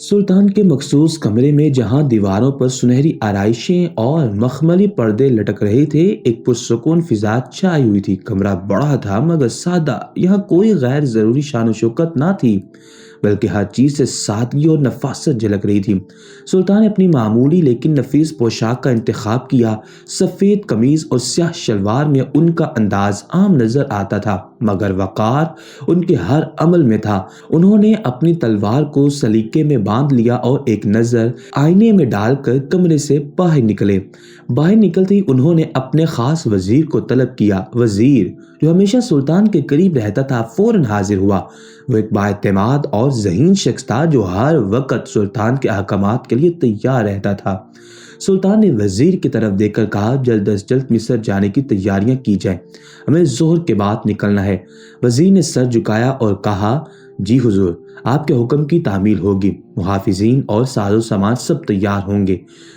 سلطان کے مخصوص کمرے میں جہاں دیواروں پر سنہری آرائشیں اور مخملی پردے لٹک رہے تھے، ایک پرسکون فضا چھائی ہوئی تھی۔ کمرہ بڑا تھا مگر سادہ، یہاں کوئی غیر ضروری شان و شوکت نہ تھی، بلکہ ہر چیز سے سادگی اور نفاست جھلک رہی تھی۔ سلطان نے اپنی معمولی لیکن نفیس پوشاک کا انتخاب کیا۔ سفید قمیض اور سیاہ شلوار میں ان کا انداز عام نظر آتا تھا، مگر وقار ان کے ہر عمل میں تھا۔ انہوں نے اپنی تلوار کو سلیقے میں باندھ لیا اور ایک نظر آئینے میں ڈال کر کمرے سے باہر نکلے۔ باہر نکلتے ہی انہوں نے اپنے خاص وزیر کو طلب کیا۔ وزیر، جو ہمیشہ سلطان کے قریب رہتا تھا، فوراً حاضر ہوا۔ وہ ایک بااعتماد اور ذہین شخص تھا جو ہر وقت سلطان کے احکامات کے لیے تیار رہتا تھا۔ سلطان نے وزیر کی طرف دیکھ کر کہا، جلد از جلد مصر جانے کی تیاریاں کی جائیں، ہمیں ظہر کے بعد نکلنا ہے۔ وزیر نے سر جھکایا اور کہا، جی حضور، آپ کے حکم کی تعمیل ہوگی، محافظین اور ساز و سامان سب تیار ہوں گے۔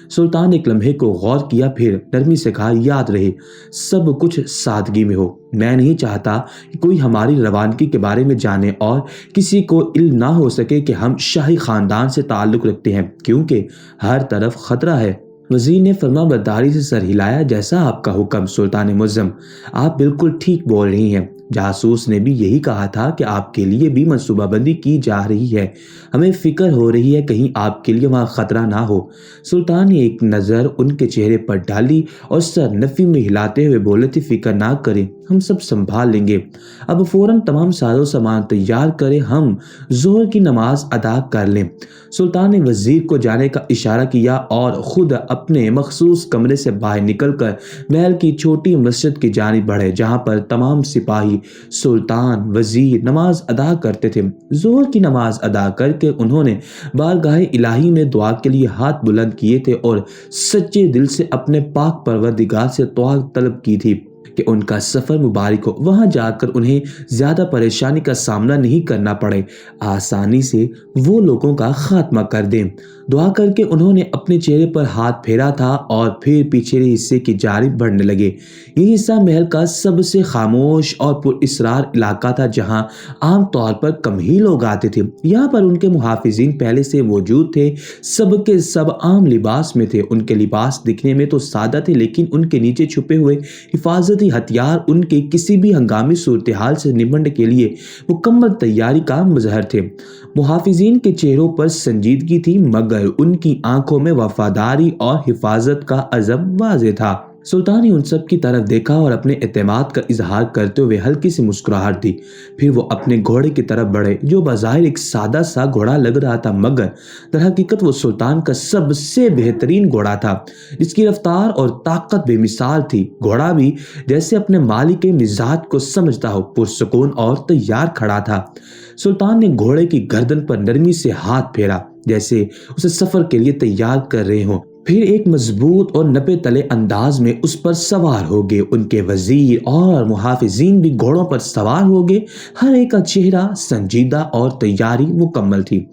سلطان نے ایک لمحے کو غور کیا، پھر نرمی سے کہا، یاد رہے سب کچھ سادگی میں ہو۔ میں نہیں چاہتا کہ کوئی ہماری روانگی کے بارے میں جانے اور کسی کو علم نہ ہو سکے کہ ہم شاہی خاندان سے تعلق رکھتے ہیں، کیونکہ ہر طرف خطرہ ہے۔ وزیر نے فرما برداری سے سر ہلایا، جیسا آپ کا حکم سلطان معظم، آپ بالکل ٹھیک بول رہی ہیں۔ جاسوس نے بھی یہی کہا تھا کہ آپ کے لیے بھی منصوبہ بندی کی جا رہی ہے، ہمیں فکر ہو رہی ہے کہیں آپ کے لیے وہاں خطرہ نہ ہو۔ سلطان نے ایک نظر ان کے چہرے پر ڈالی اور سر نفی میں ہلاتے ہوئے بولے تھے، فکر نہ کریں، ہم سب سنبھال لیں گے۔ اب فوراً تمام ساز و سامان تیار کریں، ہم ظہر کی نماز ادا کر لیں۔ سلطان نے وزیر کو جانے کا اشارہ کیا اور خود اپنے مخصوص کمرے سے باہر نکل کر محل کی چھوٹی مسجد کی جانب بڑھے، جہاں پر تمام سپاہی، سلطان، وزیر نماز ادا کرتے تھے۔ ظہر کی نماز ادا کر کے انہوں نے بارگاہ الہی میں دعا کے لیے ہاتھ بلند کیے تھے اور سچے دل سے اپنے پاک پروردگار سے دعا طلب کی تھی کہ ان کا سفر مبارک ہو، وہاں جا کر انہیں زیادہ پریشانی کا سامنا نہیں کرنا پڑے، آسانی سے وہ لوگوں کا خاتمہ کر دیں۔ دعا کر کے انہوں نے اپنے چہرے پر ہاتھ پھیرا تھا اور پھر پچھلے حصے کی جانب بڑھنے لگے۔ یہ حصہ محل کا سب سے خاموش اور پر اسرار علاقہ تھا، جہاں عام طور پر کم ہی لوگ آتے تھے۔ یہاں پر ان کے محافظین پہلے سے موجود تھے، سب کے سب عام لباس میں تھے۔ ان کے لباس دکھنے میں تو سادہ تھے، لیکن ان کے نیچے چھپے ہوئے حفاظتی ہتھیار ان کے کسی بھی ہنگامی صورتحال سے نمٹنے کے لیے مکمل تیاری کا مظہر تھے۔ محافظین کے چہروں پر سنجیدگی تھی، مگر ان کی آنکھوں میں وفاداری اور حفاظت کا عزم واضح تھا۔ سلطان نے ان سب کی طرف دیکھا اور اپنے اعتماد کا اظہار کرتے ہوئے ہلکی سی مسکراہٹ دی۔ پھر وہ اپنے گھوڑے کی طرف بڑھے، جو بظاہر ایک سادہ سا گھوڑا لگ رہا تھا، مگر در حقیقت وہ سلطان کا سب سے بہترین گھوڑا تھا، جس کی رفتار اور طاقت بے مثال تھی۔ گھوڑا بھی جیسے اپنے مالک کے مزاج کو سمجھتا ہو، پرسکون اور تیار کھڑا تھا۔ سلطان نے گھوڑے کی گردن پر نرمی سے ہاتھ پھیرا، جیسے اسے سفر کے لیے تیار کر رہے ہوں۔ پھر ایک مضبوط اور نپے تلے انداز میں اس پر سوار ہو گئے۔ ان کے وزیر اور محافظین بھی گھوڑوں پر سوار ہو گئے، ہر ایک کا چہرہ سنجیدہ اور تیاری مکمل تھی۔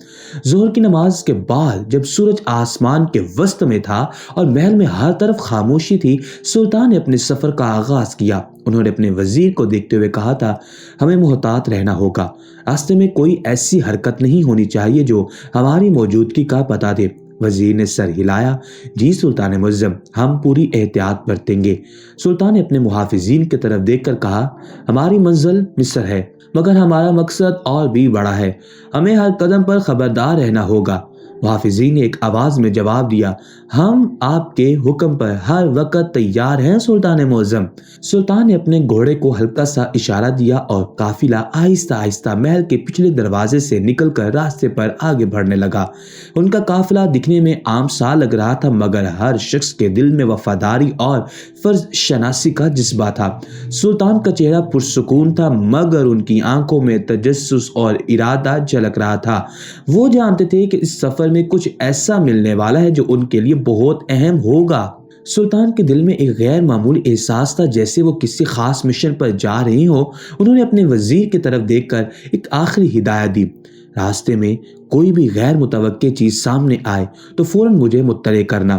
ظہر کی نماز کے بعد جب سورج آسمان کے وسط میں تھا اور محل میں ہر طرف خاموشی تھی، سلطان نے اپنے سفر کا آغاز کیا۔ انہوں نے اپنے وزیر کو دیکھتے ہوئے کہا تھا، ہمیں محتاط رہنا ہوگا، راستے میں کوئی ایسی حرکت نہیں ہونی چاہیے جو ہماری موجودگی کا پتہ دے۔ وزیر نے سر ہلایا، جی سلطان معظم، ہم پوری احتیاط برتیں گے۔ سلطان نے اپنے محافظین کی طرف دیکھ کر کہا، ہماری منزل مصر ہے، مگر ہمارا مقصد اور بھی بڑا ہے، ہمیں ہر قدم پر خبردار رہنا ہوگا۔ محافظین نے ایک آواز میں جواب دیا، ہم آپ کے حکم پر ہر وقت تیار ہیں سلطان معظم۔ سلطان نے اپنے گھوڑے کو ہلکا سا اشارہ دیا اور قافلہ آہستہ آہستہ محل کے پچھلے دروازے سے نکل کر راستے پر آگے بڑھنے لگا۔ ان کا قافلہ دکھنے میں عام سا لگ رہا تھا، مگر ہر شخص کے دل میں وفاداری اور فرض شناسی کا جذبہ تھا۔ سلطان کا چہرہ پرسکون تھا، مگر ان کی آنکھوں میں تجسس اور ارادہ جھلک رہا تھا۔ وہ جانتے تھے کہ اس سفر میں کچھ ایسا ملنے والا ہے جو ان کے لیے بہت اہم ہوگا۔ سلطان کے دل میں ایک غیر معمولی احساس تھا، جیسے وہ کسی خاص مشن پر جا رہے ہوں۔ انہوں نے اپنے وزیر کی طرف دیکھ کر ایک آخری ہدایت دی، راستے میں کوئی بھی غیر متوقع چیز سامنے آئے تو فوراً مجھے مطلع کرنا۔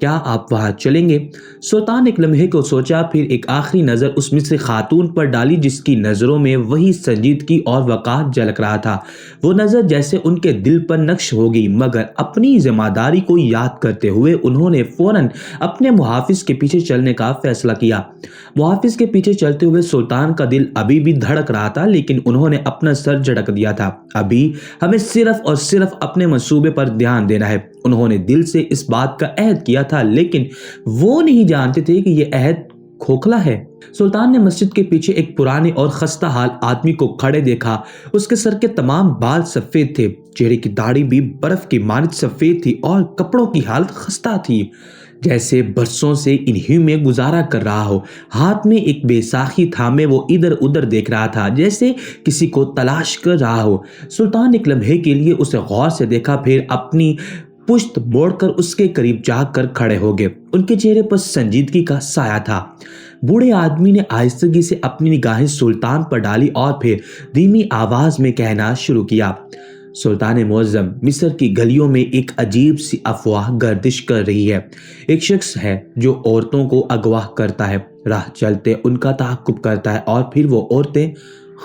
کیا آپ وہاں چلیں گے؟ سلطان ایک لمحے کو سوچا، پھر ایک آخری نظر اس مصری خاتون پر ڈالی جس کی نظروں میں وہی سنجیدگی اور وقار جھلک رہا تھا۔ وہ نظر جیسے ان کے دل پر نقش ہو گئی، مگر اپنی ذمہ داری کو یاد کرتے ہوئے انہوں نے فوراً اپنے محافظ کے پیچھے چلنے کا فیصلہ کیا۔ محافظ کے پیچھے چلتے ہوئے سلطان کا دل ابھی بھی دھڑک رہا تھا، لیکن انہوں نے اپنا سر جھٹک دیا تھا۔ ابھی ہمیں صرف اور صرف اپنے منصوبے پر دھیان دینا ہے۔ انہوں نے دل سے اس بات کا عہد کیا تھا، لیکن وہ نہیں جانتے تھے کہ یہ عہد کھوکھلا ہے۔ سلطان نے مسجد کے پیچھے ایک پرانے اور خستہ حال آدمی کو کھڑے دیکھا۔ اس کے سر کے تمام بال سفید تھے، چہرے کی داڑھی بھی برف کی مانند سفید تھی اور کپڑوں کی حالت خستہ تھی، جیسے برسوں سے انہی میں گزارا کر رہا ہو۔ ہاتھ میں ایک بے ساخی تھامے وہ ادھر ادھر دیکھ رہا تھا، جیسے کسی کو تلاش کر رہا ہو۔ سلطان ایک لمحے کے لیے اسے غور سے دیکھا، پھر اپنی پشت موڑ کر اس کے قریب جا کر کھڑے ہو گئے۔ ان کے چہرے پر سنجیدگی کا سایہ تھا۔ بوڑھے آدمی نے آہستگی سے اپنی نگاہیں سلطان پر ڈالی اور پھر دھیمی آواز میں کہنا شروع کیا، سلطان معظم، مصر کی گلیوں میں ایک عجیب سی افواہ گردش کر رہی ہے۔ ایک شخص ہے جو عورتوں کو اغوا کرتا ہے، راہ چلتے ان کا تعاقب کرتا ہے اور پھر وہ عورتیں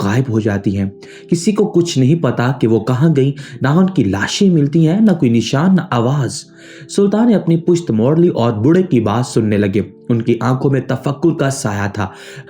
غائب ہو جاتی ہیں۔ کسی کو کچھ نہیں پتا کہ وہ کہاں گئی، نہ ان کی لاشیں ملتی ہیں، نہ کوئی نشان، نہ آواز۔ سلطان نے اپنی پشت موڑ لی اور بوڑھے کی بات سننے لگے۔ ان کی آنکھوں میں تفکر کا سایہ تھا۔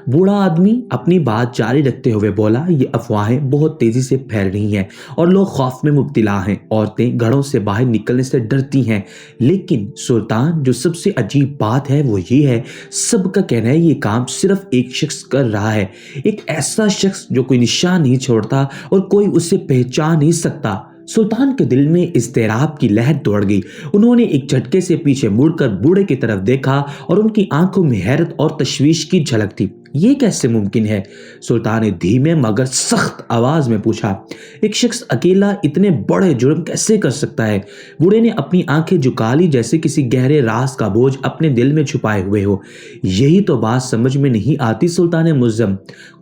بوڑھا آدمی اپنی بات جاری رکھتے ہوئے بولا، یہ افواہیں بہت تیزی سے پھیل رہی ہیں اور لوگ خوف میں مبتلا ہیں۔ عورتیں گھروں سے باہر نکلنے سے ڈرتی ہیں، لیکن سلطان، جو سب سے عجیب بات ہے وہ یہ ہے، سب کا کہنا ہے یہ کام صرف ایک شخص کر رہا ہے، ایک ایسا شخص جو کوئی نشان نہیں چھوڑتا اور کوئی اسے پہچان نہیں سکتا۔ سلطان کے دل میں اضطراب کی لہر دوڑ گئی۔ انہوں نے ایک جھٹکے سے پیچھے مڑ کر بوڑھے کی طرف دیکھا اور ان کی آنکھوں میں حیرت اور تشویش کی جھلک تھی۔ یہ کیسے ممکن ہے؟ سلطان نے دھیمے مگر سخت آواز میں پوچھا۔ ایک شخص اکیلا اتنے بڑے جرم کیسے کر سکتا ہے؟ بوڑھے نے اپنی آنکھیں جھکا لی، جیسے کسی گہرے راز کا بوجھ اپنے دل میں چھپائے ہوئے ہو۔ یہی تو بات سمجھ میں نہیں آتی سلطان معظم،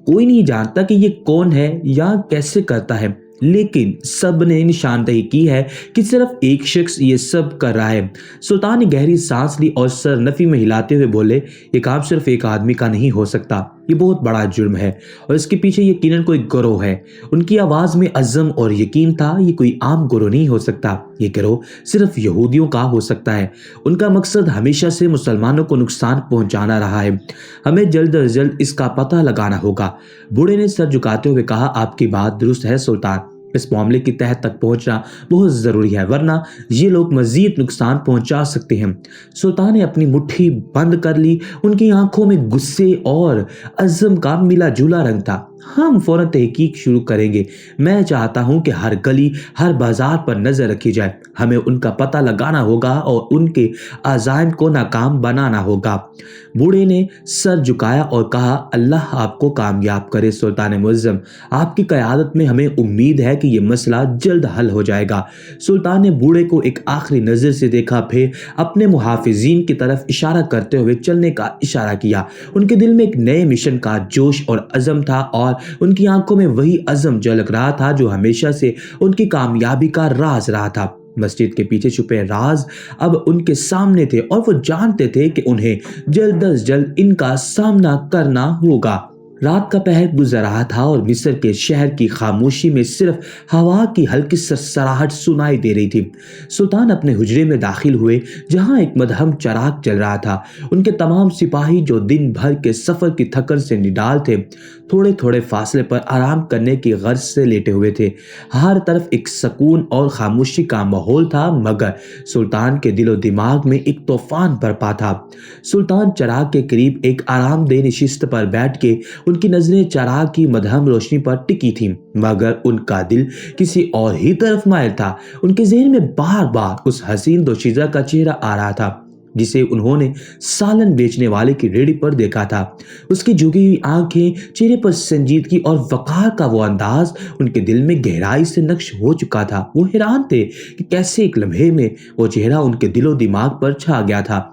کوئی نہیں جانتا کہ یہ کون ہے یا کیسے کرتا ہے، لیکن سب نے نشاندہی کی ہے کہ صرف ایک شخص یہ سب کر رہا ہے۔ سلطان نے گہری سانس لی اور سر نفی میں ہلاتے ہوئے بولے، یہ کام صرف ایک آدمی کا نہیں ہو سکتا، یہ بہت بڑا جرم ہے اور اس کے پیچھے یقیناً کوئی گروہ ہے۔ ان کی آواز میں عزم اور یقین تھا۔ یہ کوئی عام گروہ نہیں ہو سکتا، یہ گروہ صرف یہودیوں کا ہو سکتا ہے۔ ان کا مقصد ہمیشہ سے مسلمانوں کو نقصان پہنچانا رہا ہے۔ ہمیں جلد از جلد اس کا پتہ لگانا ہوگا۔ بوڑھے نے سر جھکاتے ہوئے کہا، آپ کی بات درست ہے سلطان، اس معاملے کی تہہ تک پہنچنا بہت ضروری ہے، ورنہ یہ لوگ مزید نقصان پہنچا سکتے ہیں۔ سلطان نے اپنی مٹھی بند کر لی۔ ان کی آنکھوں میں غصے اور عزم کا ملا جلا رنگ تھا۔ ہم فوراً تحقیق شروع کریں گے۔ میں چاہتا ہوں کہ ہر گلی، ہر بازار پر نظر رکھی جائے۔ ہمیں ان کا پتہ لگانا ہوگا اور ان کے عزائم کو ناکام بنانا ہوگا۔ بوڑھے نے سر جھکایا اور کہا، اللہ آپ کو کامیاب کرے سلطان معظم، آپ کی قیادت میں ہمیں امید ہے کہ یہ مسئلہ جلد حل ہو جائے گا۔ سلطان نے بوڑھے کو ایک آخری نظر سے دیکھا، پھر اپنے محافظین کی طرف اشارہ کرتے ہوئے چلنے کا اشارہ کیا۔ ان کے دل میں ایک نئے مشن کا جوش اور عزم تھا اور ان کی آنکھوں میں وہی عزم جھلک رہا تھا جو ہمیشہ سے ان کی کامیابی کا راز رہا تھا۔ مسجد کے پیچھے چھپے راز اب ان کے سامنے تھے اور وہ جانتے تھے کہ انہیں جلد از جلد ان کا سامنا کرنا ہوگا۔ رات کا پہر گزر رہا تھا اور مصر کے شہر کی خاموشی میں صرف ہوا کی ہلکی سرسراہٹ سنائی دے رہی تھی۔ سلطان اپنے حجرے میں داخل ہوئے جہاں ایک مدھم چراغ جل رہا تھا۔ ان کے تمام سپاہی جو دن بھر کے سفر کی تھکن سے نڈال تھے، تھوڑے تھوڑے فاصلے پر آرام کرنے کی غرض سے لیٹے ہوئے تھے۔ ہر طرف ایک سکون اور خاموشی کا ماحول تھا، مگر سلطان کے دل و دماغ میں ایک طوفان برپا تھا۔ سلطان چراغ کے قریب ایک آرام دہ نشست پر بیٹھ کے ان کی نظریں چراغ کی مدھم روشنی پر ٹکی تھیں، مگر ان کا دل کسی اور ہی طرف مائل تھا۔ ان کے ذہن میں بار بار اس حسین دوشیزہ کا چہرہ آ رہا تھا جسے انہوں نے سالن بیچنے والے کی ریڑھی پر دیکھا تھا۔ اس کی جھکی ہوئی آنکھیں، چہرے پر سنجیدگی اور وقار کا وہ انداز ان کے دل میں گہرائی سے نقش ہو چکا تھا۔ وہ حیران تھے کہ کیسے ایک لمحے میں وہ چہرہ ان کے دل و دماغ پر چھا گیا تھا۔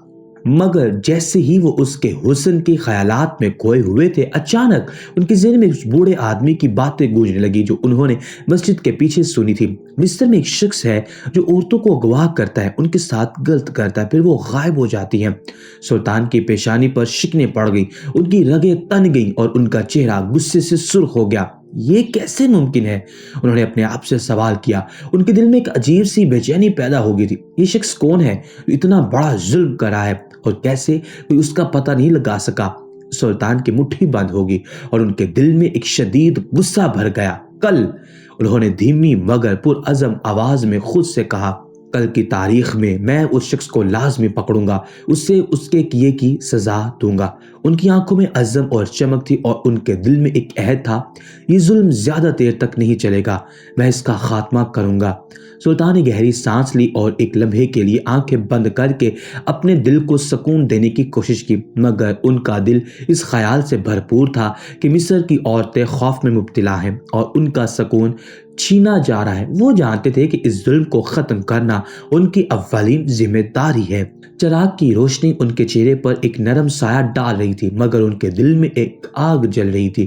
مگر جیسے ہی وہ اس کے حسن کے خیالات میں کھوئے ہوئے تھے، اچانک ان کے ذہن میں اس بوڑھے آدمی کی باتیں گونجنے لگی جو انہوں نے مسجد کے پیچھے سنی تھی۔ مصر میں ایک شخص ہے جو عورتوں کو اغوا کرتا ہے، ان کے ساتھ غلط کرتا ہے، پھر وہ غائب ہو جاتی ہیں۔ سلطان کی پیشانی پر شکنیں پڑ گئیں، ان کی رگیں تن گئیں اور ان کا چہرہ غصے سے سرخ ہو گیا۔ یہ کیسے ممکن ہے؟ انہوں نے اپنے آپ سے سوال کیا۔ ان کے دل میں ایک عجیب سی بے چینی پیدا ہو گئی تھی۔ یہ شخص کون ہے جو اتنا بڑا ظلم کر رہا ہے اور کیسے کوئی اس کا پتہ نہیں لگا سکا؟ سلطان کی مٹھی بند ہوگی اور ان کے دل میں ایک شدید غصہ بھر گیا۔ کل، انہوں نے دھیمی مگر پرعزم آواز میں خود سے کہا، کل کی تاریخ میں اس شخص کو لازمی پکڑوں گا، اسے اس کے کیے کی سزا دوں گا۔ ان کی آنکھوں میں عزم اور چمک تھی اور ان کے دل میں ایک عہد تھا، یہ ظلم زیادہ دیر تک نہیں چلے گا، میں اس کا خاتمہ کروں گا۔ سلطان نے گہری سانس لی اور ایک لمحے کے لیے آنکھیں بند کر کے اپنے دل کو سکون دینے کی کوشش کی، مگر ان کا دل اس خیال سے بھرپور تھا کہ مصر کی عورتیں خوف میں مبتلا ہیں اور ان کا سکون چھینا جا رہا ہے۔ وہ جانتے تھے کہ اس ظلم کو ختم کرنا ان کی اولین ذمہ داری ہے۔ چراغ کی روشنی ان کے چہرے پر ایک نرم سایہ ڈال رہی تھی، مگر ان کے دل میں ایک آگ جل رہی تھی۔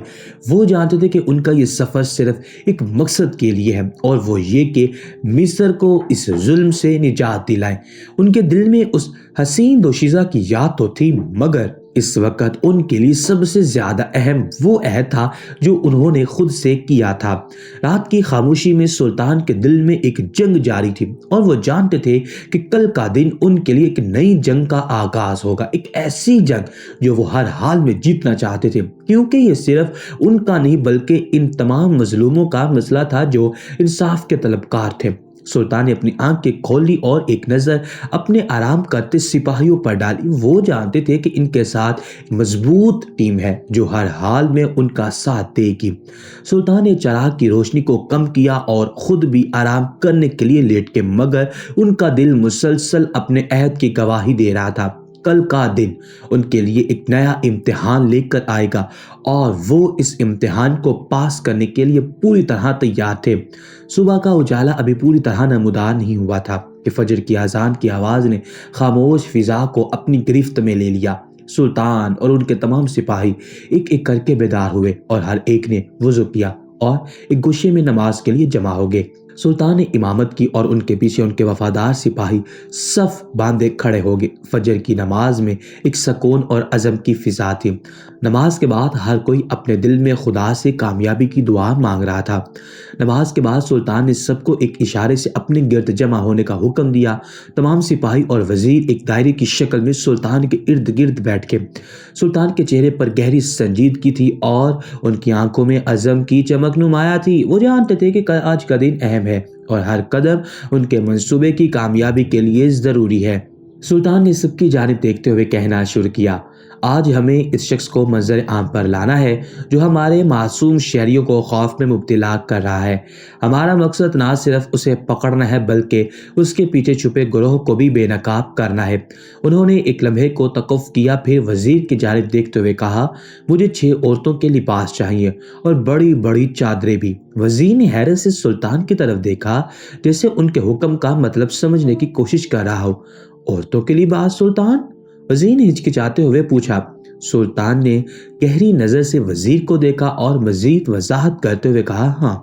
وہ جانتے تھے کہ ان کا یہ سفر صرف ایک مقصد کے لیے ہے اور وہ یہ کہ مصر کو اس ظلم سے نجات دلائیں۔ ان کے دل میں اس حسین دوشیزہ کی یاد تو تھی، مگر اس وقت ان کے لیے سب سے زیادہ اہم وہ عہد تھا جو انہوں نے خود سے کیا تھا۔ رات کی خاموشی میں سلطان کے دل میں ایک جنگ جاری تھی اور وہ جانتے تھے کہ کل کا دن ان کے لیے ایک نئی جنگ کا آغاز ہوگا، ایک ایسی جنگ جو وہ ہر حال میں جیتنا چاہتے تھے، کیونکہ یہ صرف ان کا نہیں بلکہ ان تمام مظلوموں کا مسئلہ تھا جو انصاف کے طلبکار تھے۔ سلطان نے اپنی آنکھیں کھولی اور ایک نظر اپنے آرام کرتے سپاہیوں پر ڈالی۔ وہ جانتے تھے کہ ان کے ساتھ مضبوط ٹیم ہے جو ہر حال میں ان کا ساتھ دے گی۔ سلطان نے چراغ کی روشنی کو کم کیا اور خود بھی آرام کرنے کے لیے لیٹ کے، مگر ان کا دل مسلسل اپنے عہد کی گواہی دے رہا تھا۔ کل کا دن ان کے لیے ایک نیا امتحان لے کر آئے گا اور وہ اس امتحان کو پاس کرنے کے لیے پوری طرح تیار تھے۔ صبح کا اجالا ابھی پوری طرح نمودار نہیں ہوا تھا کہ فجر کی اذان کی آواز نے خاموش فضا کو اپنی گرفت میں لے لیا۔ سلطان اور ان کے تمام سپاہی ایک ایک کر کے بیدار ہوئے اور ہر ایک نے وضو کیا اور ایک گوشے میں نماز کے لیے جمع ہو گئے۔ سلطان نے امامت کی اور ان کے پیچھے ان کے وفادار سپاہی صف باندھے کھڑے ہو گئے۔ فجر کی نماز میں ایک سکون اور عزم کی فضا تھی۔ نماز کے بعد ہر کوئی اپنے دل میں خدا سے کامیابی کی دعا مانگ رہا تھا۔ نماز کے بعد سلطان نے سب کو ایک اشارے سے اپنے گرد جمع ہونے کا حکم دیا۔ تمام سپاہی اور وزیر ایک دائرے کی شکل میں سلطان کے ارد گرد بیٹھ گئے۔ سلطان کے چہرے پر گہری سنجیدگی تھی اور ان کی آنکھوں میں عزم کی چمک نمایاں تھی۔ وہ جانتے تھے کہ آج کا دن اہم ہے اور ہر قدم ان کے منصوبے کی کامیابی کے لیے ضروری ہے۔ سلطان نے سب کی جانب دیکھتے ہوئے کہنا شروع کیا، آج ہمیں اس شخص کو منظر عام پر لانا ہے جو ہمارے معصوم شہریوں کو خوف میں مبتلا کر رہا ہے۔ ہمارا مقصد نہ صرف اسے پکڑنا ہے بلکہ اس کے پیچھے چھپے گروہ کو بھی بے نقاب کرنا ہے۔ انہوں نے ایک لمحے کو توقف کیا، پھر وزیر کی جانب دیکھتے ہوئے کہا، مجھے 6 عورتوں کے لباس چاہیے اور بڑی بڑی چادریں بھی۔ وزیر نے حیرت سے سلطان کی طرف دیکھا، جیسے ان کے حکم کا مطلب سمجھنے کی کوشش کر رہا ہو۔ عورتوں کے لباس سلطان؟ وزیر نے ہچکچاتے ہوئے پوچھا۔ سلطان نے گہری نظر سے وزیر کو دیکھا اور مزید وضاحت کرتے ہوئے کہا، ہاں،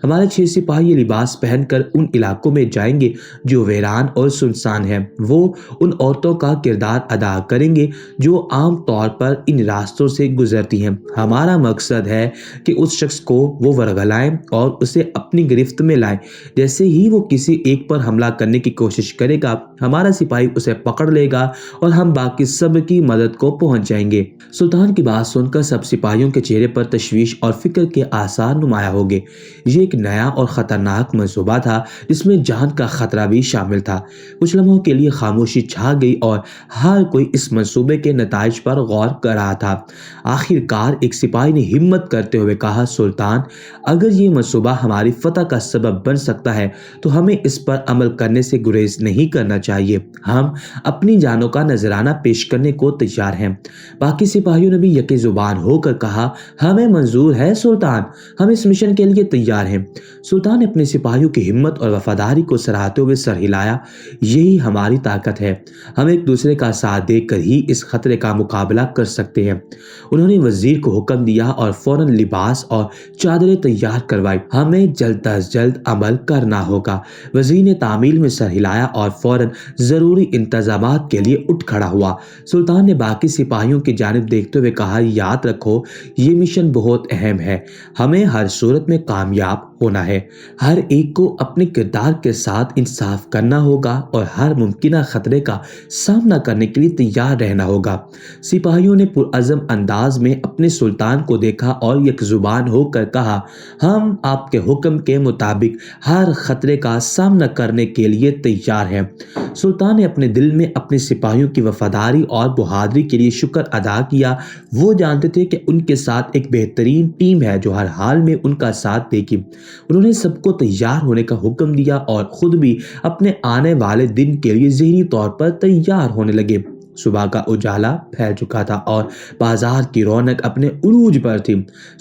ہمارے 6 سپاہی یہ لباس پہن کر ان علاقوں میں جائیں گے جو ویران اور سنسان ہیں۔ وہ ان عورتوں کا کردار ادا کریں گے جو عام طور پر ان راستوں سے گزرتی ہیں۔ ہمارا مقصد ہے کہ اس شخص کو وہ ورغلائیں اور اسے اپنی گرفت میں لائیں۔ جیسے ہی وہ کسی ایک پر حملہ کرنے کی کوشش کرے گا، ہمارا سپاہی اسے پکڑ لے گا اور ہم باقی سب کی مدد کو پہنچ جائیں گے۔ سلطان کی بات سن کر سب سپاہیوں کے چہرے پر تشویش اور فکر کے آثار نمایاں ہو گئے۔ یہ ایک نیا اور خطرناک منصوبہ تھا جس میں جان کا خطرہ بھی شامل تھا۔ کچھ لمحوں کے لیے خاموشی چھا گئی اور ہر کوئی اس منصوبے کے نتائج پر غور کر رہا تھا۔ آخر کار ایک سپاہی نے ہمت کرتے ہوئے کہا، سلطان، اگر یہ منصوبہ ہماری فتح کا سبب بن سکتا ہے تو ہمیں اس پر عمل کرنے سے گریز نہیں کرنا چاہیے۔ ہم اپنی جانوں کا نذرانہ پیش کرنے کو تیار ہیں۔ باقی سپاہیوں نے بھی یکے زبان ہو کر کہا، ہمیں منظور ہے سلطان، ہم اس مشن کے لیے تیار ہیں۔ سلطان نے اپنے سپاہیوں کی ہمت اور وفاداری کو سراہتے ہوئے سر ہلایا۔ یہی ہماری طاقت ہے، ہم ایک دوسرے کا ساتھ دے کر ہی اس خطرے کا مقابلہ کر سکتے ہیں۔ انہوں نے وزیر کو حکم دیا اور فوراً لباس اور چادریں تیار کروائی۔ ہمیں جلد از جلد عمل کرنا ہوگا۔ وزیر نے تعمیل میں سر ہلایا اور فوراً ضروری انتظامات کے لیے اٹھ کھڑا ہوا۔ سلطان نے باقی سپاہیوں کی جانب دیکھتے ہوئے کہا، یاد رکھو یہ مشن بہت اہم ہے، ہمیں ہر صورت میں کامیاب ہونا ہے۔ ہر ایک کو اپنے کردار کے ساتھ انصاف کرنا ہوگا اور ہر ممکنہ خطرے کا سامنا کرنے کے لیے تیار رہنا ہوگا۔ سپاہیوں نے پرعزم انداز میں اپنے سلطان کو دیکھا اور یک زبان ہو کر کہا، ہم آپ کے حکم کے مطابق ہر خطرے کا سامنا کرنے کے لیے تیار ہیں۔ سلطان نے اپنے دل میں اپنے سپاہیوں کی وفاداری اور بہادری کے لیے شکر ادا کیا۔ وہ جانتے تھے کہ ان کے ساتھ ایک بہترین ٹیم ہے جو ہر حال میں ان کا ساتھ دے گی۔ انہوں نے سب کو تیار ہونے کا حکم دیا اور خود بھی اپنے آنے والے دن کے لیے ذہنی طور پر تیار ہونے لگے۔ صبح کا اجالا پھیل چکا تھا اور بازار کی رونق اپنے عروج پر تھی۔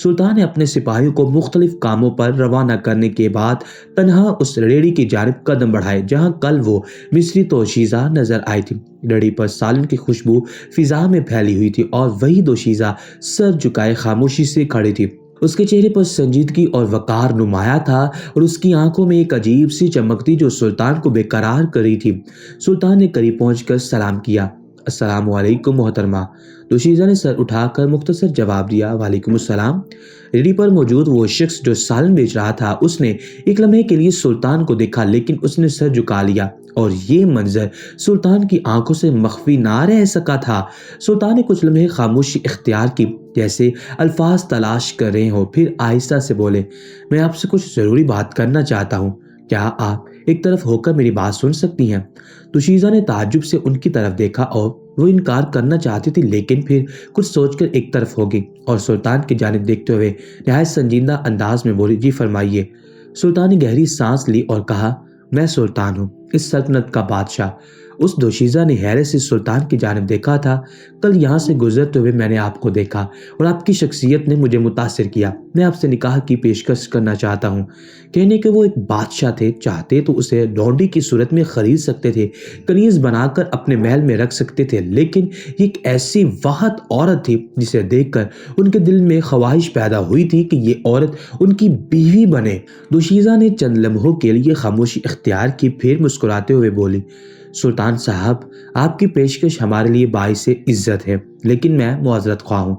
سلطان نے اپنے سپاہیوں کو مختلف کاموں پر روانہ کرنے کے بعد تنہا اس ریڑھی کی جانب قدم بڑھائے جہاں کل وہ مصری دوشیزہ نظر آئی تھی۔ ریڑھی پر سالن کی خوشبو فضا میں پھیلی ہوئی تھی اور وہی دوشیزہ سر جھکائے خاموشی سے کھڑی تھی۔ اس کے چہرے پر سنجیدگی اور وقار نمایاں تھا اور اس کی آنکھوں میں ایک عجیب سی چمک تھی جو سلطان کو بے قرار کر رہی تھی۔ سلطان نے قریب پہنچ کر سلام کیا، السلام علیکم محترمہ۔ دوشیزہ نے سر اٹھا کر مختصر جواب دیا، وعلیکم السلام۔ ریڑھی پر موجود وہ شخص جو سالن بیچ رہا تھا، اس نے ایک لمحے کے لیے سلطان کو دیکھا لیکن اس نے سر جھکا لیا اور یہ منظر سلطان کی آنکھوں سے مخفی نہ رہ سکا تھا۔ سلطان نے کچھ لمحے خاموشی اختیار کی جیسے الفاظ تلاش کر رہے ہوں، پھر آہستہ سے بولے، میں آپ سے کچھ ضروری بات کرنا چاہتا ہوں، کیا آپ ایک طرف ہو کر میری بات سن سکتی ہیں؟ دوشیزہ نے تعجب سے ان کی طرف دیکھا اور وہ انکار کرنا چاہتی تھی لیکن پھر کچھ سوچ کر ایک طرف ہو گئی اور سلطان کی جانب دیکھتے ہوئے نہایت سنجیدہ انداز میں بولی، جی فرمائیے۔ سلطان نے گہری سانس لی اور کہا، میں سلطان ہوں، اس سلطنت کا بادشاہ۔ اس دوشیزہ نے حیرت سے سلطان کی جانب دیکھا تھا، کل یہاں سے گزرتے ہوئے میں نے آپ کو دیکھا اور آپ کی شخصیت نے مجھے متاثر کیا، میں آپ سے نکاح کی پیشکش کرنا چاہتا ہوں۔ کہنے کہ وہ ایک بادشاہ تھے، چاہتے تو اسے لونڈی کی صورت میں خرید سکتے تھے، کنیز بنا کر اپنے محل میں رکھ سکتے تھے، لیکن یہ ایک ایسی واحد عورت تھی جسے دیکھ کر ان کے دل میں خواہش پیدا ہوئی تھی کہ یہ عورت ان کی بیوی بنے۔ دوشیزہ نے چند لمحوں کے لیے خاموشی اختیار کی، پھر مسکراتے ہوئے بولی، سلطان صاحب، آپ کی پیشکش ہمارے لیے باعث عزت ہے لیکن میں معذرت خواہ ہوں۔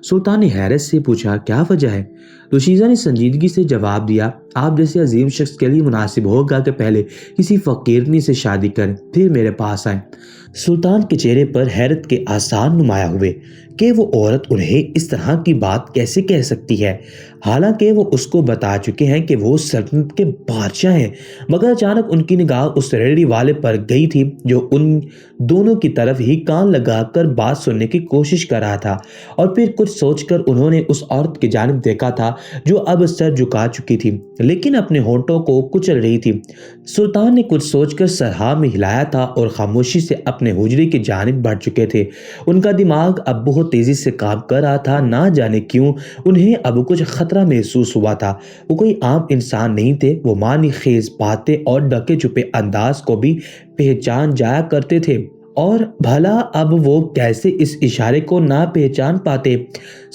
سلطان نے حیرت سے پوچھا، کیا وجہ ہے؟ دوشیزہ نے سنجیدگی سے جواب دیا، آپ جیسے عظیم شخص کے لیے مناسب ہوگا کہ پہلے کسی فقیرنی سے شادی کریں پھر میرے پاس آئیں۔ سلطان کے چہرے پر حیرت کے آثار نمایاں ہوئے کہ وہ عورت انہیں اس طرح کی بات کیسے کہہ سکتی ہے، حالانکہ وہ اس کو بتا چکے ہیں کہ وہ سلطنت کے بادشاہ ہیں۔ مگر اچانک ان کی نگاہ اس ریڑھی والے پر گئی تھی جو ان دونوں کی طرف ہی کان لگا کر بات سننے کی کوشش کر رہا تھا، اور پھر کچھ سوچ کر انہوں نے اس عورت کی جانب دیکھا تھا جو اب سر جھکا چکی تھی لیکن اپنے ہونٹوں کو کچل رہی تھی۔ سلطان نے کچھ سوچ کر سر ہاں میں ہلایا تھا اور خاموشی سے اپنے حجرے کی جانب بڑھ چکے تھے۔ ان کا دماغ اب بہت تیزی سے کام کر رہا تھا، نہ جانے کیوں انہیں اب کچھ خطرہ محسوس ہوا تھا۔ وہ کوئی عام انسان نہیں تھے، وہ معنی خیز باتیں اور ڈھکے چھپے انداز کو بھی پہچان جایا کرتے تھے، اور بھلا اب وہ کیسے اس اشارے کو نہ پہچان پاتے؟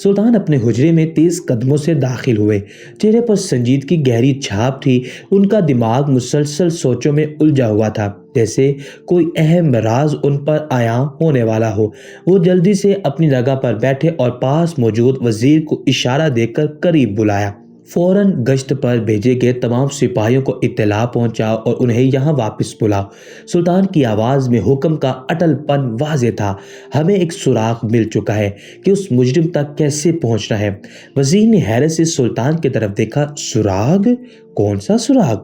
سلطان اپنے حجرے میں تیز قدموں سے داخل ہوئے، چہرے پر سنجیدگی گہری چھاپ تھی، ان کا دماغ مسلسل سوچوں میں الجھا ہوا تھا جیسے کوئی اہم راز ان پر عیاں ہونے والا ہو۔ وہ جلدی سے اپنی جگہ پر بیٹھے اور پاس موجود وزیر کو اشارہ دے کر قریب بلایا۔ فوراً گشت پر بھیجے گئے تمام سپاہیوں کو اطلاع پہنچاؤ اور انہیں یہاں واپس بلاؤ۔ سلطان کی آواز میں حکم کا اٹل پن واضح تھا، ہمیں ایک سراغ مل چکا ہے کہ اس مجرم تک کیسے پہنچنا ہے۔ وزیر نے حیرت سے سلطان کی طرف دیکھا، سراغ؟ کون سا سراغ؟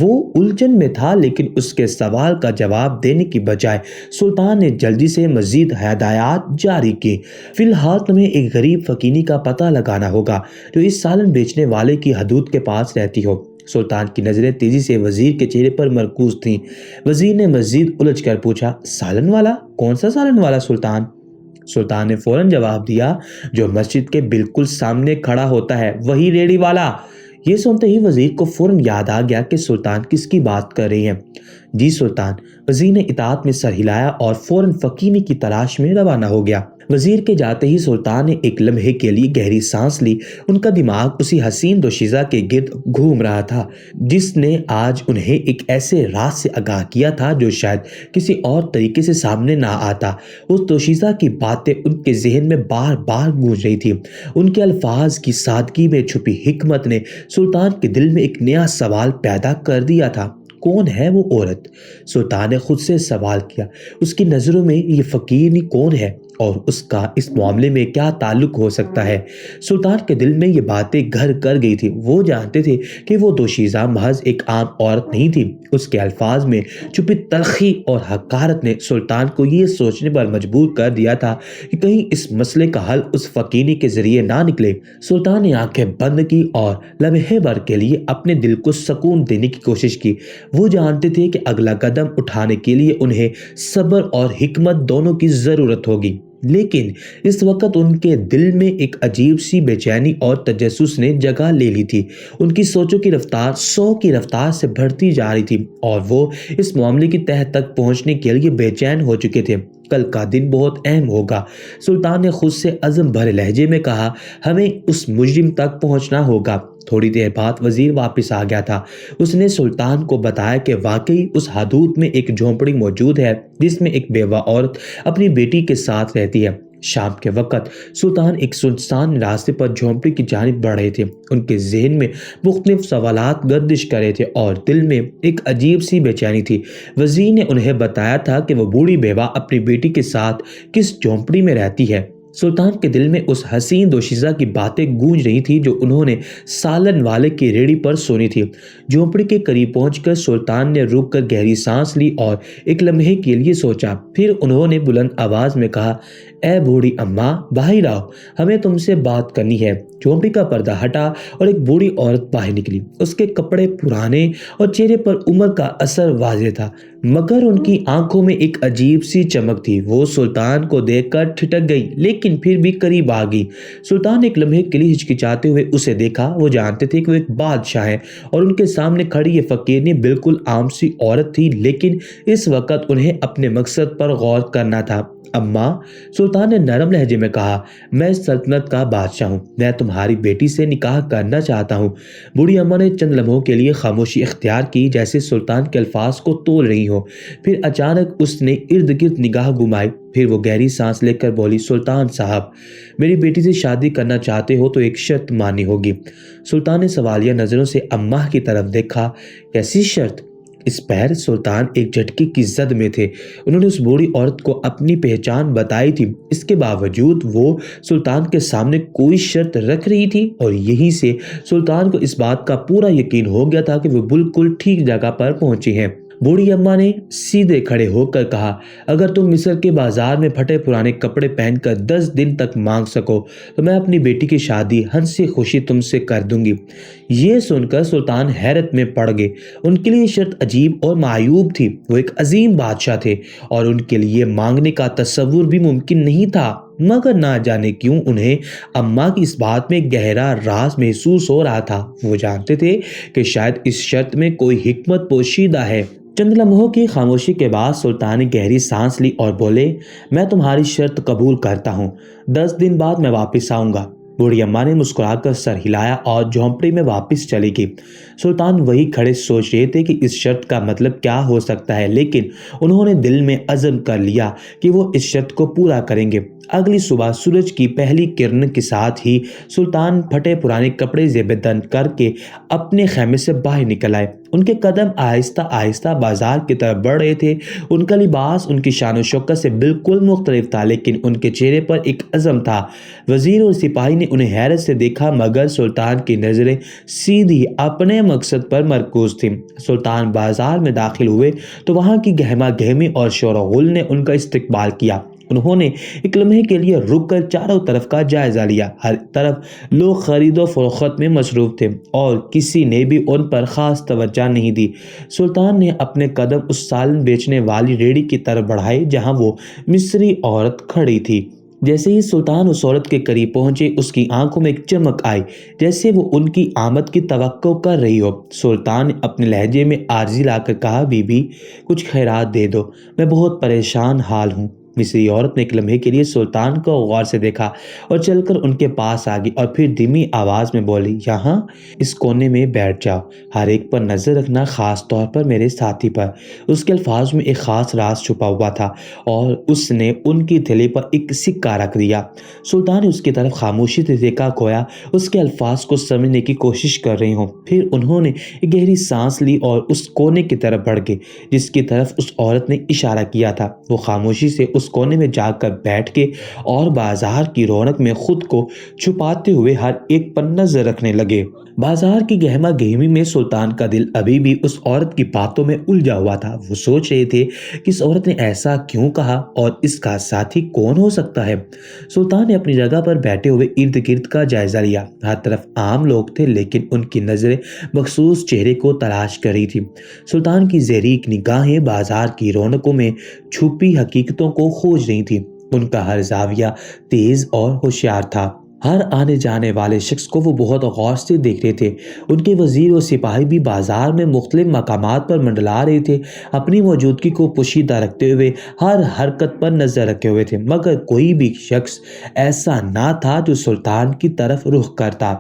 وہ الجھن میں تھا لیکن اس کے سوال کا جواب دینے کی بجائے سلطان نے جلدی سے مزید ہدایات جاری کی۔ فی الحال تمہیں ایک غریب فقیری کا پتہ لگانا ہوگا جو اس سالن بیچنے والے کی حدود کے پاس رہتی ہو۔ سلطان کی نظریں تیزی سے وزیر کے چہرے پر مرکوز تھیں۔ وزیر نے مزید الجھ کر پوچھا، سالن والا؟ کون سا سالن والا سلطان؟ سلطان نے فوراً جواب دیا، جو مسجد کے بالکل سامنے کھڑا ہوتا ہے، وہی ریڑھی والا۔ یہ سنتے ہی وزیر کو فوراً یاد آ گیا کہ سلطان کس کی بات کر رہے ہیں۔ جی سلطان، وزیر نے اطاعت میں سر ہلایا اور فوراً فقیری کی تلاش میں روانہ ہو گیا۔ وزیر کے جاتے ہی سلطان نے ایک لمحے کے لیے گہری سانس لی۔ ان کا دماغ اسی حسین دوشیزہ کے گرد گھوم رہا تھا جس نے آج انہیں ایک ایسے راز سے آگاہ کیا تھا جو شاید کسی اور طریقے سے سامنے نہ آتا۔ اس دوشیزہ کی باتیں ان کے ذہن میں بار بار گونج رہی تھی۔ ان کے الفاظ کی سادگی میں چھپی حکمت نے سلطان کے دل میں ایک نیا سوال پیدا کر دیا تھا۔ کون ہے وہ عورت؟ سلطان نے خود سے سوال کیا۔ اس کی نظروں میں یہ فقیرنی کون ہے اور اس کا اس معاملے میں کیا تعلق ہو سکتا ہے؟ سلطان کے دل میں یہ باتیں گھر کر گئی تھی۔ وہ جانتے تھے کہ وہ دوشیزہ محض ایک عام عورت نہیں تھی۔ اس کے الفاظ میں چھپی تلخی اور حقارت نے سلطان کو یہ سوچنے پر مجبور کر دیا تھا کہ کہیں اس مسئلے کا حل اس فقیرنی کے ذریعے نہ نکلے۔ سلطان نے آنکھیں بند کی اور لمحے بھر کے لیے اپنے دل کو سکون دینے کی کوشش کی۔ وہ جانتے تھے کہ اگلا قدم اٹھانے کے لیے انہیں صبر اور حکمت دونوں کی ضرورت ہوگی، لیکن اس وقت ان کے دل میں ایک عجیب سی بے چینی اور تجسس نے جگہ لے لی تھی۔ ان کی سوچوں کی رفتار 100 کی رفتار سے بڑھتی جا رہی تھی اور وہ اس معاملے کی تہہ تک پہنچنے کے لیے بے چین ہو چکے تھے۔ کل کا دن بہت اہم ہوگا، سلطان نے خود سے عزم بھرے لہجے میں کہا۔ ہمیں اس مجرم تک پہنچنا ہوگا۔ تھوڑی دیر بعد وزیر واپس آ گیا تھا۔ اس نے سلطان کو بتایا کہ واقعی اس حدود میں ایک جھونپڑی موجود ہے جس میں ایک بیوہ عورت اپنی بیٹی کے ساتھ رہتی ہے۔ شام کے وقت سلطان ایک سنسان راستے پر جھونپڑی کی جانب بڑھ رہے تھے۔ ان کے ذہن میں مختلف سوالات گردش کر رہے تھے اور دل میں ایک عجیب سی بے چینی تھی۔ وزیر نے انہیں بتایا تھا کہ وہ بوڑھی بیوہ اپنی بیٹی کے ساتھ کس جھونپڑی میں رہتی ہے۔ سلطان کے دل میں اس حسین دوشیزہ کی باتیں گونج رہی تھی جو انہوں نے سالن والے کی ریڑھی پر سنی تھی۔ جھونپڑی کے قریب پہنچ کر سلطان نے رک کر گہری سانس لی اور ایک لمحے کے لیے سوچا۔ پھر انہوں نے بلند آواز میں کہا، اے بوڑھی اماں، باہر آؤ، ہمیں تم سے بات کرنی ہے۔ جھونپڑی کا پردہ ہٹا اور ایک بوڑھی عورت باہر نکلی۔ اس کے کپڑے پرانے اور چہرے پر عمر کا اثر واضح تھا، مگر ان کی آنکھوں میں ایک عجیب سی چمک تھی۔ وہ سلطان کو دیکھ کر ٹھٹک گئی لیکن پھر بھی قریب آ گئی۔ سلطان نے ایک لمحے کے لیے ہچکچاتے ہوئے اسے دیکھا۔ وہ جانتے تھے کہ وہ ایک بادشاہ ہے اور ان کے سامنے کھڑی یہ فقیرنی بالکل عام سی عورت تھی، لیکن اس وقت انہیں اپنے مقصد پر غور کرنا تھا۔ اماں، سلطان نے نرم لہجے میں کہا، میں اس سلطنت کا بادشاہ ہوں، میں تمہاری بیٹی سے نکاح کرنا چاہتا ہوں۔ بوڑھی اماں نے چند لمحوں کے لیے خاموشی اختیار کی جیسے سلطان کے الفاظ کو تول رہی ہو۔ پھر اچانک اس نے ارد گرد نگاہ گھمائی۔ پھر وہ گہری سانس لے کر بولی، سلطان صاحب، میری بیٹی سے شادی کرنا چاہتے ہو تو ایک شرط ماننی ہوگی۔ سلطان نے سوالیہ نظروں سے اماں کی طرف دیکھا۔ کیسی شرط؟ اس پیر سلطان ایک جھٹکے کی زد میں تھے۔ انہوں نے اس بوڑھی عورت کو اپنی پہچان بتائی تھی، اس کے باوجود وہ سلطان کے سامنے کوئی شرط رکھ رہی تھی، اور یہیں سے سلطان کو اس بات کا پورا یقین ہو گیا تھا کہ وہ بالکل ٹھیک جگہ پر پہنچے ہیں۔ بوڑھی اماں نے سیدھے کھڑے ہو کر کہا، اگر تم مصر کے بازار میں پھٹے پرانے کپڑے پہن کر 10 دن تک مانگ سکو تو میں اپنی بیٹی کی شادی ہنسی خوشی تم سے کر دوں گی۔ یہ سن کر سلطان حیرت میں پڑ گئے۔ ان کے لیے شرط عجیب اور معیوب تھی۔ وہ ایک عظیم بادشاہ تھے اور ان کے لیے مانگنے کا تصور بھی ممکن نہیں تھا، مگر نہ جانے کیوں انہیں اماں کی اس بات میں گہرا راز محسوس ہو رہا تھا۔ وہ جانتے تھے کہ شاید اس شرط میں کوئی حکمت پوشیدہ ہے۔ چند لمحوں کی خاموشی کے بعد سلطان نے گہری سانس لی اور بولے، میں تمہاری شرط قبول کرتا ہوں، 10 دن بعد میں واپس آؤں گا۔ بوڑھی اماں نے مسکرا کر سر ہلایا اور جھونپڑی میں واپس چلی گئی۔ سلطان وہی کھڑے سوچ رہے تھے کہ اس شرط کا مطلب کیا ہو سکتا ہے، لیکن انہوں نے دل میں عزم کر لیا کہ وہ اس شرط کو پورا کریں گے۔ اگلی صبح سورج کی پہلی کرن کے ساتھ ہی سلطان پھٹے پرانے کپڑے زیب تن کر کے اپنے خیمے سے باہر نکل آئے۔ ان کے قدم آہستہ آہستہ بازار کی طرف بڑھ رہے تھے۔ ان کا لباس ان کی شان و شوکت سے بالکل مختلف تھا، لیکن ان کے چہرے پر ایک عزم تھا۔ وزیر اور سپاہی نے انہیں حیرت سے دیکھا، مگر سلطان کی نظریں سیدھی اپنے مقصد پر مرکوز تھیں۔ سلطان بازار میں داخل ہوئے تو وہاں کی گہما گہمی اور شور و غل نے ان کا استقبال کیا۔ انہوں نے ایک لمحے کے لیے رک کر چاروں طرف کا جائزہ لیا۔ ہر طرف لوگ خرید و فروخت میں مصروف تھے اور کسی نے بھی ان پر خاص توجہ نہیں دی۔ سلطان نے اپنے قدم اس سالن بیچنے والی ریڑھی کی طرف بڑھائے جہاں وہ مصری عورت کھڑی تھی۔ جیسے ہی سلطان اس عورت کے قریب پہنچے اس کی آنکھوں میں ایک چمک آئی، جیسے وہ ان کی آمد کی توقع کر رہی ہو۔ سلطان نے اپنے لہجے میں عارضی لا کر کہا، بی بی کچھ خیرات دے دو، میں بہت پریشان حال ہوں۔ مصری عورت نے ایک لمحے کے لیے سلطان کو غور سے دیکھا اور چل کر ان کے پاس آ گئی اور پھر دھیمی آواز میں بولی، یہاں اس کونے میں بیٹھ جاؤ، ہر ایک پر نظر رکھنا، خاص طور پر میرے ساتھی پر۔ اس کے الفاظ میں ایک خاص راز چھپا ہوا تھا اور اس نے ان کی تھیلی پر ایک سکہ رکھ دیا۔ سلطان نے اس کی طرف خاموشی سے دیکھا، گویا اس کے الفاظ کو سمجھنے کی کوشش کر رہی ہوں۔ پھر انہوں نے ایک گہری سانس لی اور اس کونے کی طرف بڑھ گئے جس کی طرف اس عورت نے اشارہ کیا تھا۔ وہ خاموشی سے اس کونے میں جا کر بیٹھ کے اور بازار کی رونق میں خود کو چھپاتے ہوئے ہر ایک پر نظر رکھنے لگے۔ بازار کی گہما گہمی میں سلطان کا دل ابھی بھی اس عورت کی باتوں میں الجھا ہوا تھا۔ وہ سوچ رہے تھے کہ اس عورت نے ایسا کیوں کہا اور اس کا ساتھی کون ہو سکتا ہے۔ سلطان نے اپنی جگہ پر بیٹھے ہوئے ارد گرد کا جائزہ لیا۔ ہر طرف عام لوگ تھے لیکن ان کی نظریں مخصوص چہرے کو تلاش کر رہی تھی۔ سلطان کی زیرک نگاہیں بازار کی رونقوں میں چھپی حقیقتوں کو کھوج رہی تھی۔ ان کا ہر زاویہ تیز اور ہوشیار تھا۔ ہر آنے جانے والے شخص کو وہ بہت غور سے دیکھ رہے تھے۔ ان کے وزیر و سپاہی بھی بازار میں مختلف مقامات پر منڈلا رہے تھے، اپنی موجودگی کو پوشیدہ رکھتے ہوئے ہر حرکت پر نظر رکھے ہوئے تھے، مگر کوئی بھی شخص ایسا نہ تھا جو سلطان کی طرف رخ کرتا۔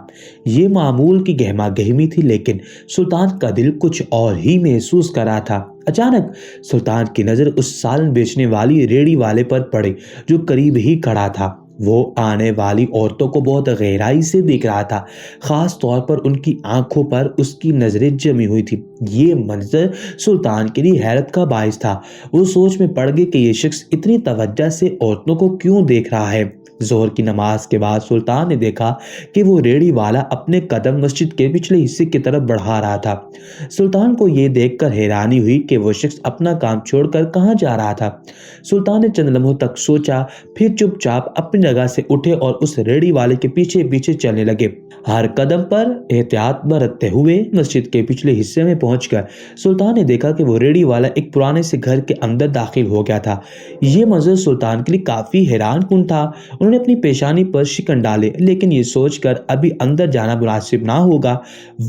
یہ معمول کی گہما گہمی تھی لیکن سلطان کا دل کچھ اور ہی محسوس کر رہا تھا۔ اچانک سلطان کی نظر اس سالن بیچنے والی ریڑھی والے پر پڑی جو قریب ہی کھڑا تھا۔ وہ آنے والی عورتوں کو بہت گہرائی سے دیکھ رہا تھا، خاص طور پر ان کی آنکھوں پر اس کی نظریں جمی ہوئی تھی۔ یہ منظر سلطان کے لیے حیرت کا باعث تھا۔ وہ سوچ میں پڑ گئے کہ یہ شخص اتنی توجہ سے عورتوں کو کیوں دیکھ رہا ہے۔ ظہر کی نماز کے بعد سلطان نے دیکھا کہ وہ ریڑھی والا اپنے قدم مسجد کے پچھلے حصے کی طرف بڑھا رہا تھا۔ سلطان کو یہ دیکھ کر حیرانی ہوئی کہ وہ شخص اپنا کام چھوڑ کر کہاں جا رہا تھا۔ سلطان نے چند لمحوں تک سوچا، پھر چپ چاپ اپنی جگہ سے اٹھے اور اس ریڑھی والے کے پیچھے پیچھے چلنے لگے۔ ہر قدم پر احتیاط برتتے ہوئے مسجد کے پچھلے حصے میں پہنچ کر سلطان نے دیکھا کہ وہ ریڑھی والا ایک پرانے سے گھر کے اندر داخل ہو گیا تھا۔ یہ منظر سلطان کے لیے کافی حیران کن تھا۔ انہوں نے اپنی پیشانی پر شکن ڈالے لیکن یہ سوچ کر ابھی اندر جانا مناسب نہ ہوگا،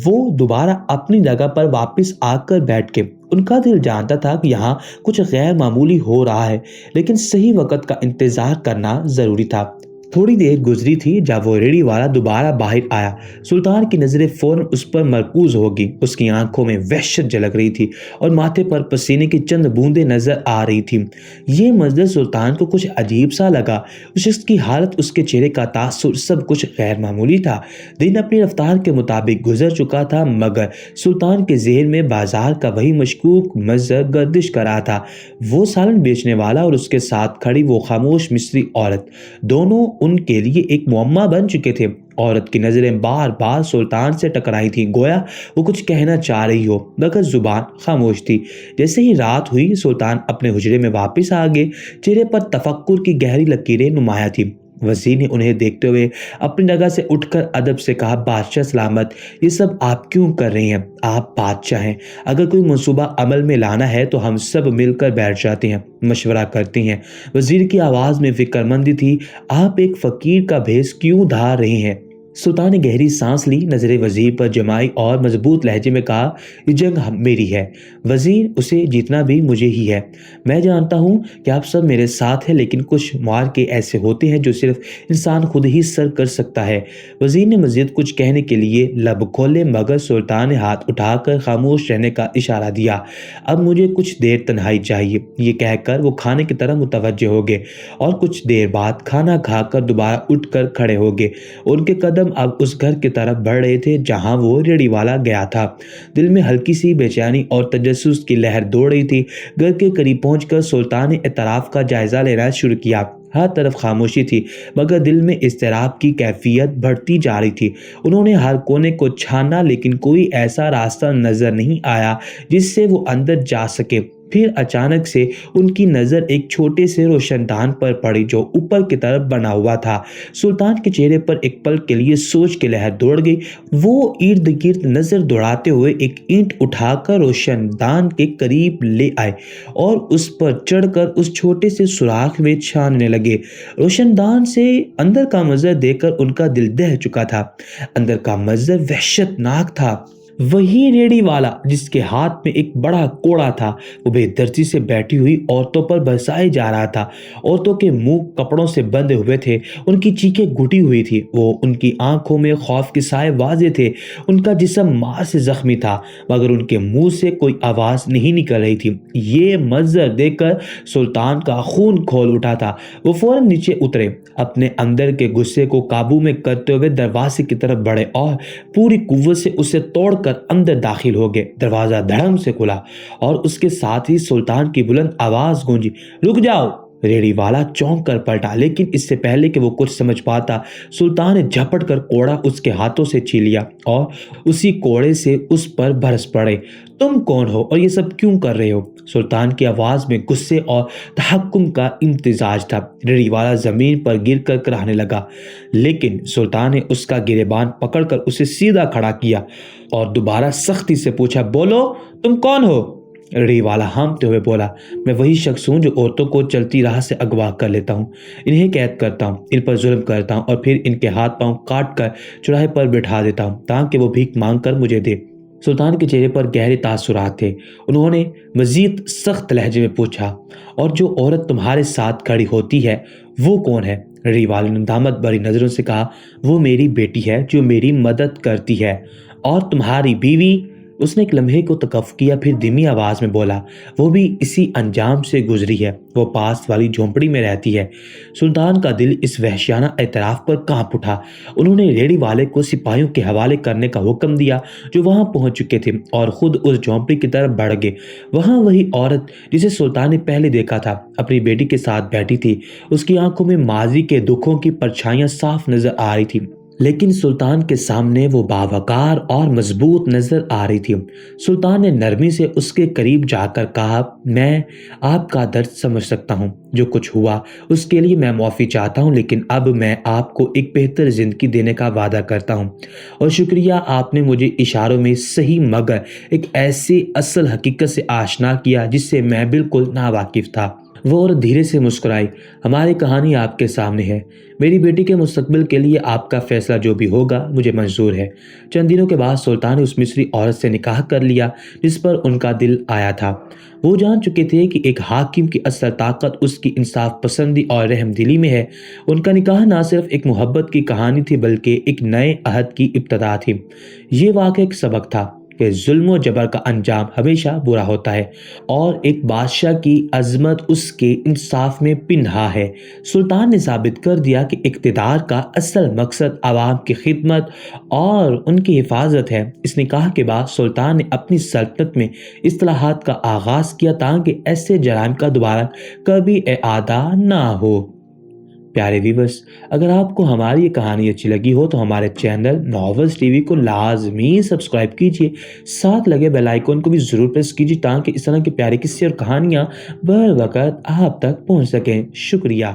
وہ دوبارہ اپنی جگہ پر واپس آ کر بیٹھ کے ان کا دل جانتا تھا کہ یہاں کچھ غیر معمولی ہو رہا ہے، لیکن صحیح وقت کا انتظار کرنا ضروری تھا۔ تھوڑی دیر گزری تھی جب وہ ریڑھی والا دوبارہ باہر آیا۔ سلطان کی نظریں فوراً اس پر مرکوز ہو گئی۔ اس کی آنکھوں میں وحشت جھلک رہی تھی اور ماتھے پر پسینے کی چند بوندیں نظر آ رہی تھیں۔ یہ منظر سلطان کو کچھ عجیب سا لگا۔ اس شخص کی حالت، اس کے چہرے کا تاثر، سب کچھ غیر معمولی تھا۔ دن اپنی رفتار کے مطابق گزر چکا تھا مگر سلطان کے ذہن میں بازار کا وہی مشکوک منظر گردش کر رہا تھا۔ وہ سالن بیچنے والا اور اس کے ساتھ کھڑی وہ خاموش مصری عورت، دونوں ان کے لیے ایک معمہ بن چکے تھے۔ عورت کی نظریں بار بار سلطان سے ٹکرائی تھیں، گویا وہ کچھ کہنا چاہ رہی ہو مگر زبان خاموش تھی۔ جیسے ہی رات ہوئی سلطان اپنے حجرے میں واپس آ گئے۔ چہرے پر تفکر کی گہری لکیریں نمایاں تھیں۔ وزیر نے انہیں دیکھتے ہوئے اپنی جگہ سے اٹھ کر ادب سے کہا، بادشاہ سلامت، یہ سب آپ کیوں کر رہے ہیں؟ آپ بادشاہ ہیں، اگر کوئی منصوبہ عمل میں لانا ہے تو ہم سب مل کر بیٹھ جاتے ہیں، مشورہ کرتے ہیں۔ وزیر کی آواز میں فکر مندی تھی۔ آپ ایک فقیر کا بھیس کیوں دھار رہے ہیں؟ سلطان نے گہری سانس لی، نظریں وزیر پر جمائی اور مضبوط لہجے میں کہا، یہ جنگ میری ہے وزیر، اسے جیتنا بھی مجھے ہی ہے۔ میں جانتا ہوں کہ آپ سب میرے ساتھ ہیں لیکن کچھ معرکے ایسے ہوتے ہیں جو صرف انسان خود ہی سر کر سکتا ہے۔ وزیر نے مزید کچھ کہنے کے لیے لب کھولے مگر سلطان نے ہاتھ اٹھا کر خاموش رہنے کا اشارہ دیا۔ اب مجھے کچھ دیر تنہائی چاہیے، یہ کہہ کر وہ کھانے کی طرف متوجہ ہو گئے اور کچھ دیر بعد کھانا کھا کر دوبارہ اٹھ کر کھڑے ہو گئے۔ ان کے قدم اب اس گھر کی طرف بڑھ رہے تھے جہاں وہ ریڑھی والا گیا تھا۔ دل میں ہلکی سی بے چینی اور تجسس کی لہر دوڑ رہی تھی۔ گھر کے قریب پہنچ کر سلطان نے اطراف کا جائزہ لینا شروع کیا۔ ہر طرف خاموشی تھی مگر دل میں اضطراب کی کیفیت بڑھتی جا رہی تھی۔ انہوں نے ہر کونے کو چھانا لیکن کوئی ایسا راستہ نظر نہیں آیا جس سے وہ اندر جا سکے۔ پھر اچانک سے ان کی نظر ایک چھوٹے سے روشن دان پر پڑی جو اوپر کی طرف بنا ہوا تھا۔ سلطان کے چہرے پر ایک پل کے لیے سوچ کی لہر دوڑ گئی۔ وہ ارد گرد نظر دوڑاتے ہوئے ایک اینٹ اٹھا کر روشن دان کے قریب لے آئے اور اس پر چڑھ کر اس چھوٹے سے سوراخ میں چھاننے لگے۔ روشن دان سے اندر کا منظر دیکھ کر ان کا دل دہل چکا تھا۔ اندر کا منظر وحشت ناک تھا۔ وہی ریڑھی والا جس کے ہاتھ میں ایک بڑا کوڑا تھا، وہ بے دردی سے بیٹھی ہوئی عورتوں پر برسائے جا رہا تھا۔ عورتوں کے منہ کپڑوں سے بندھے ہوئے تھے، ان کی چیخیں گھٹی ہوئی تھی، وہ ان کی آنکھوں میں خوف کے سائے واضح تھے۔ ان کا جسم مار سے زخمی تھا مگر ان کے منہ سے کوئی آواز نہیں نکل رہی تھی۔ یہ منظر دیکھ کر سلطان کا خون کھول اٹھا تھا۔ وہ فوراً نیچے اترے، اپنے اندر کے غصے کو قابو میں کرتے ہوئے دروازے کی طرف بڑھے اور پوری قوت سے اسے توڑ کر اندر داخل ہو گئے۔ دروازہ دھڑم سے کھلا اور اس کے ساتھ ہی سلطان کی بلند آواز گونجی، رک جاؤ! ریڑھی والا چونک کر پلٹا، لیکن اس سے پہلے کہ وہ کچھ سمجھ پاتا، سلطان نے جھپٹ کر کوڑا اس کے ہاتھوں سے چھین لیا اور اسی کوڑے سے اس پر برس پڑے۔ تم کون ہو اور یہ سب کیوں کر رہے ہو؟ سلطان کی آواز میں غصے اور تحکم کا امتزاج تھا۔ ریڑھی والا زمین پر گر کر کراہنے لگا، لیکن سلطان نے اس کا گریبان پکڑ کر اسے سیدھا کھڑا کیا اور دوبارہ سختی سے پوچھا، بولو تم کون ہو؟ ریڑھی والا ہانپتے ہوئے بولا، میں وہی شخص ہوں جو عورتوں کو چلتی راہ سے اغوا کر لیتا ہوں، انہیں قید کرتا ہوں، ان پر ظلم کرتا ہوں اور پھر ان کے ہاتھ پاؤں کاٹ کر چوراہے پر بٹھا دیتا ہوں تاکہ وہ بھیک مانگ کر مجھے دے۔ سلطان کے چہرے پر گہرے تاثرات تھے۔ انہوں نے مزید سخت لہجے میں پوچھا، اور جو عورت تمہارے ساتھ کھڑی ہوتی ہے وہ کون ہے؟ ریڑھی والے نے ندامت بھری نظروں سے کہا، وہ میری بیٹی ہے جو میری مدد کرتی ہے۔ اور تمہاری بیوی؟ اس نے ایک لمحے کو توقف کیا، پھر دھیمی آواز میں بولا، وہ بھی اسی انجام سے گزری ہے، وہ پاس والی جھونپڑی میں رہتی ہے۔ سلطان کا دل اس وحشیانہ اعتراف پر کانپ اٹھا۔ انہوں نے ریڑھی والے کو سپاہیوں کے حوالے کرنے کا حکم دیا جو وہاں پہنچ چکے تھے اور خود اس جھونپڑی کی طرف بڑھ گئے۔ وہاں وہی عورت جسے سلطان نے پہلے دیکھا تھا اپنی بیٹی کے ساتھ بیٹھی تھی۔ اس کی آنکھوں میں ماضی کے دکھوں کی پرچھائیاں صاف نظر آ رہی تھیں، لیکن سلطان کے سامنے وہ باوقار اور مضبوط نظر آ رہی تھی۔ سلطان نے نرمی سے اس کے قریب جا کر کہا، میں آپ کا درد سمجھ سکتا ہوں، جو کچھ ہوا اس کے لیے میں معافی چاہتا ہوں، لیکن اب میں آپ کو ایک بہتر زندگی دینے کا وعدہ کرتا ہوں، اور شکریہ آپ نے مجھے اشاروں میں صحیح مگر ایک ایسی اصل حقیقت سے آشنا کیا جس سے میں بالکل ناواقف تھا۔ وہ عورت دھیرے سے مسکرائی، ہماری کہانی آپ کے سامنے ہے، میری بیٹی کے مستقبل کے لیے آپ کا فیصلہ جو بھی ہوگا مجھے منظور ہے۔ چند دنوں کے بعد سلطان نے اس مصری عورت سے نکاح کر لیا جس پر ان کا دل آیا تھا۔ وہ جان چکے تھے کہ ایک حاکم کی اصل طاقت اس کی انصاف پسندی اور رحم دلی میں ہے۔ ان کا نکاح نہ صرف ایک محبت کی کہانی تھی بلکہ ایک نئے عہد کی ابتدا تھی۔ یہ واقعہ ایک سبق تھا کہ ظلم و جبر کا انجام ہمیشہ برا ہوتا ہے اور ایک بادشاہ کی عظمت اس کے انصاف میں پنہا ہے۔ سلطان نے ثابت کر دیا کہ اقتدار کا اصل مقصد عوام کی خدمت اور ان کی حفاظت ہے۔ اس نکاح کے بعد سلطان نے اپنی سلطنت میں اصلاحات کا آغاز کیا تاکہ ایسے جرائم کا دوبارہ کبھی اعادہ نہ ہو۔ پیارے ویورز، اگر آپ کو ہماری یہ کہانی اچھی لگی ہو تو ہمارے چینل ناولز ٹی وی کو لازمی سبسکرائب کیجیے، ساتھ لگے بیل آئیکن کو بھی ضرور پریس کیجیے تاکہ اس طرح کے پیارے قصے اور کہانیاں بر وقت آپ تک پہنچ سکیں۔ شکریہ۔